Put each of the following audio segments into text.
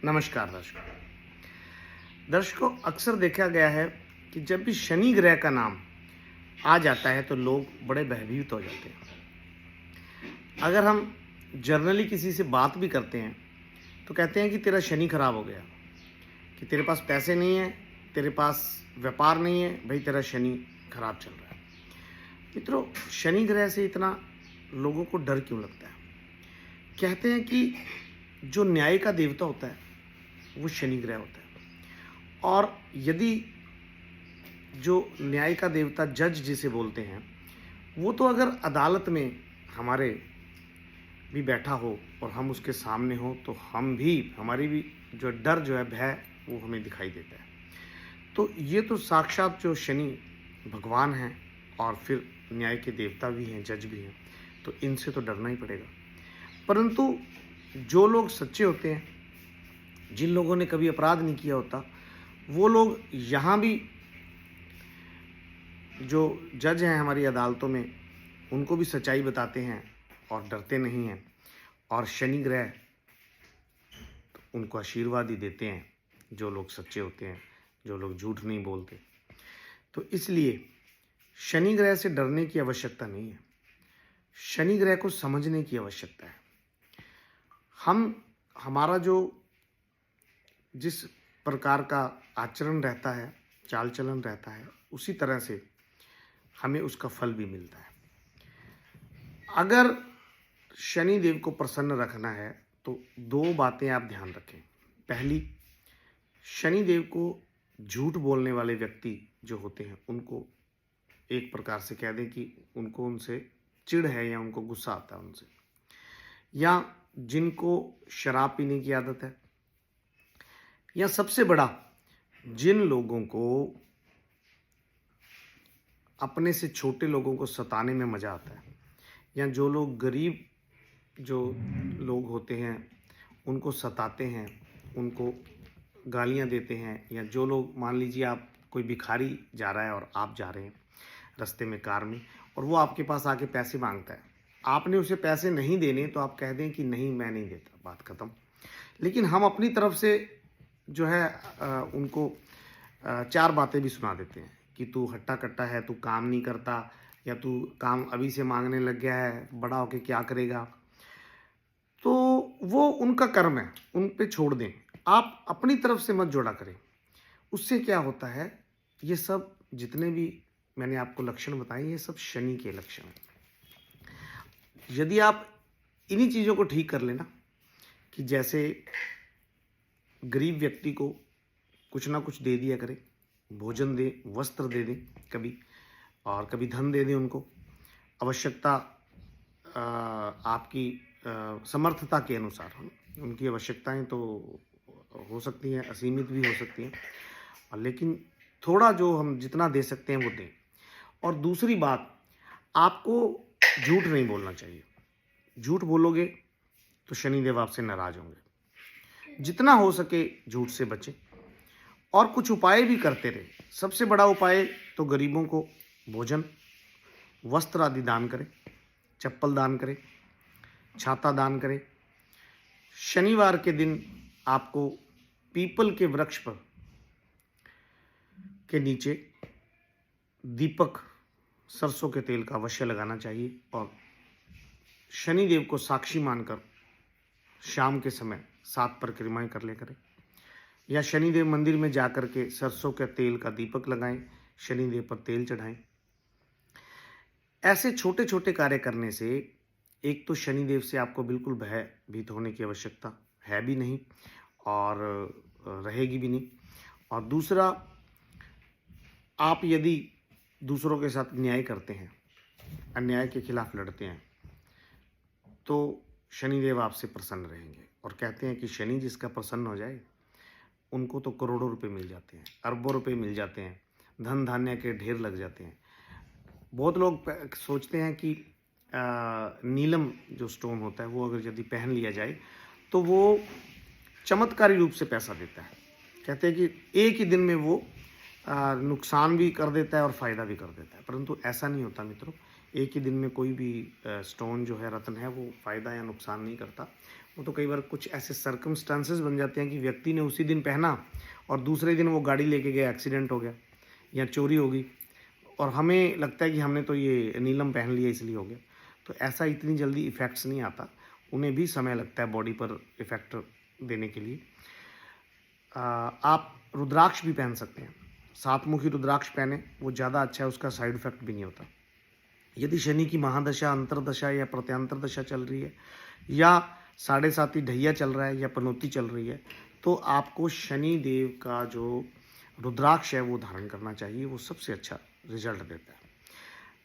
नमस्कार दर्शकों, अक्सर देखा गया है कि जब भी शनि ग्रह का नाम आ जाता है तो लोग बड़े भयभीत हो जाते हैं। अगर हम जर्नली किसी से बात भी करते हैं तो कहते हैं कि तेरा शनि खराब हो गया, कि तेरे पास पैसे नहीं है, तेरे पास व्यापार नहीं है, भाई तेरा शनि खराब चल रहा है। मित्रों, शनि ग्रह से इतना लोगों को डर क्यों लगता है? कहते हैं कि जो न्याय का देवता होता है वो शनि ग्रह होता है, और यदि जो न्याय का देवता जज जिसे बोलते हैं वो तो अगर अदालत में हमारे भी बैठा हो और हम उसके सामने हो तो हम भी, हमारी भी जो डर जो है, भय, वो हमें दिखाई देता है। तो ये तो साक्षात जो शनि भगवान हैं और फिर न्याय के देवता भी हैं, जज भी हैं, तो इनसे तो डरना ही पड़ेगा। परंतु जो लोग सच्चे होते हैं, जिन लोगों ने कभी अपराध नहीं किया होता, वो लोग यहाँ भी जो जज हैं हमारी अदालतों में, उनको भी सच्चाई बताते हैं और डरते नहीं हैं, और शनि ग्रह उनको आशीर्वाद ही देते हैं। जो लोग सच्चे होते हैं, जो लोग झूठ नहीं बोलते, तो इसलिए शनि ग्रह से डरने की आवश्यकता नहीं है, शनि ग्रह को समझने की आवश्यकता है। हमारा जो जिस प्रकार का आचरण रहता है, चाल चलन रहता है, उसी तरह से हमें उसका फल भी मिलता है। अगर शनि देव को प्रसन्न रखना है तो दो बातें आप ध्यान रखें। पहली, शनि देव को झूठ बोलने वाले व्यक्ति जो होते हैं उनको एक प्रकार से कह दें कि उनको उनसे चिढ़ है या उनको गुस्सा आता है उनसे, या जिनको शराब पीने की आदत है, या सबसे बड़ा जिन लोगों को अपने से छोटे लोगों को सताने में मज़ा आता है, या जो लोग गरीब जो लोग होते हैं उनको सताते हैं, उनको गालियां देते हैं, या जो लोग, मान लीजिए आप कोई भिखारी जा रहा है और आप जा रहे हैं रास्ते में कार में, और वो आपके पास आके पैसे मांगता है, आपने उसे पैसे नहीं देने तो आप कह दें कि नहीं मैं नहीं देता, बात ख़त्म। लेकिन हम अपनी तरफ से जो है उनको चार बातें भी सुना देते हैं कि तू हट्टा कट्टा है, तू काम नहीं करता, या तू काम अभी से मांगने लग गया है, बड़ा होके क्या करेगा। तो वो उनका कर्म है, उन पे छोड़ दें, आप अपनी तरफ से मत जोड़ा करें। उससे क्या होता है, ये सब जितने भी मैंने आपको लक्षण बताए, ये सब शनि के लक्षण हैं। यदि आप इन्हीं चीज़ों को ठीक कर लेना, कि जैसे गरीब व्यक्ति को कुछ ना कुछ दे दिया करें, भोजन दे, वस्त्र दे दें कभी, और कभी धन दे दें उनको, आवश्यकता आपकी समर्थता के अनुसार। उनकी आवश्यकताएं तो हो सकती हैं, असीमित भी हो सकती हैं, और लेकिन थोड़ा जो हम जितना दे सकते हैं वो दें। और दूसरी बात, आपको झूठ नहीं बोलना चाहिए। झूठ बोलोगे तो शनिदेव आपसे नाराज होंगे। जितना हो सके झूठ से बचें, और कुछ उपाय भी करते रहे। सबसे बड़ा उपाय तो गरीबों को भोजन, वस्त्र आदि दान करें, चप्पल दान करें, छाता दान करें। शनिवार के दिन आपको पीपल के वृक्ष पर के नीचे दीपक सरसों के तेल का अवश्य लगाना चाहिए, और शनिदेव को साक्षी मानकर शाम के समय 7 परिक्रमाएं कर ले करें, या शनिदेव मंदिर में जाकर के सरसों के तेल का दीपक लगाएं, शनिदेव पर तेल चढ़ाएं। ऐसे छोटे छोटे कार्य करने से एक तो शनिदेव से आपको बिल्कुल भयभीत होने की आवश्यकता है भी नहीं और रहेगी भी नहीं, और दूसरा, आप यदि दूसरों के साथ न्याय करते हैं, अन्याय के खिलाफ लड़ते हैं, तो शनिदेव आपसे प्रसन्न रहेंगे। और कहते हैं कि शनि जिसका प्रसन्न हो जाए उनको तो करोड़ों रुपए मिल जाते हैं, अरबों रुपए मिल जाते हैं, धन धान्य के ढेर लग जाते हैं। बहुत लोग सोचते हैं कि नीलम जो स्टोन होता है वो अगर यदि पहन लिया जाए तो वो चमत्कारी रूप से पैसा देता है। कहते हैं कि एक ही दिन में वो नुकसान भी कर देता है और फ़ायदा भी कर देता है, परंतु ऐसा नहीं होता मित्रों। एक ही दिन में कोई भी स्टोन जो है, रत्न है, वो फ़ायदा या नुकसान नहीं करता। वो तो कई बार कुछ ऐसे सर्कमस्टांसेस बन जाते हैं कि व्यक्ति ने उसी दिन पहना और दूसरे दिन वो गाड़ी लेके गया, एक्सीडेंट हो गया या चोरी हो गई और हमें लगता है कि हमने तो ये नीलम पहन लिया इसलिए हो गया। तो ऐसा इतनी जल्दी इफ़ेक्ट्स नहीं आता, उन्हें भी समय लगता है बॉडी पर इफ़ेक्ट देने के लिए। आप रुद्राक्ष भी पहन सकते हैं, सातमुखी रुद्राक्ष पहने, वो ज़्यादा अच्छा है, उसका साइड इफ़ेक्ट भी नहीं होता। यदि शनि की महादशा, अंतरदशा या प्रत्यांतर दशा चल रही है या साढ़े साती ढैया चल रहा है या पनौती चल रही है, तो आपको शनि देव का जो रुद्राक्ष है वो धारण करना चाहिए, वो सबसे अच्छा रिजल्ट देता है।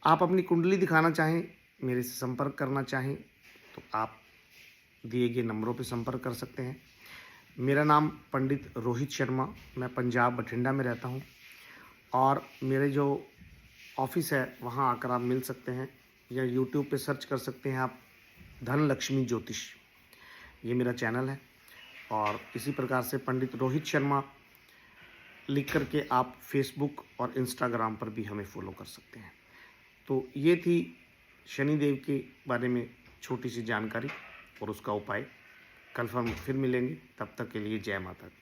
आप अपनी कुंडली दिखाना चाहें, मेरे से संपर्क करना चाहें, तो आप दिए गए नंबरों पर संपर्क कर सकते हैं। मेरा नाम पंडित रोहित शर्मा, मैं पंजाब बठिंडा में रहता हूँ और मेरे जो ऑफिस है वहाँ आकर आप मिल सकते हैं या यूट्यूब पे सर्च कर सकते हैं आप धन लक्ष्मी ज्योतिष, ये मेरा चैनल है। और इसी प्रकार से पंडित रोहित शर्मा लिख करके आप फेसबुक और इंस्टाग्राम पर भी हमें फॉलो कर सकते हैं। तो ये थी शनिदेव के बारे में छोटी सी जानकारी और उसका उपाय। कल हम फिर मिलेंगे, तब तक के लिए जय माता दी।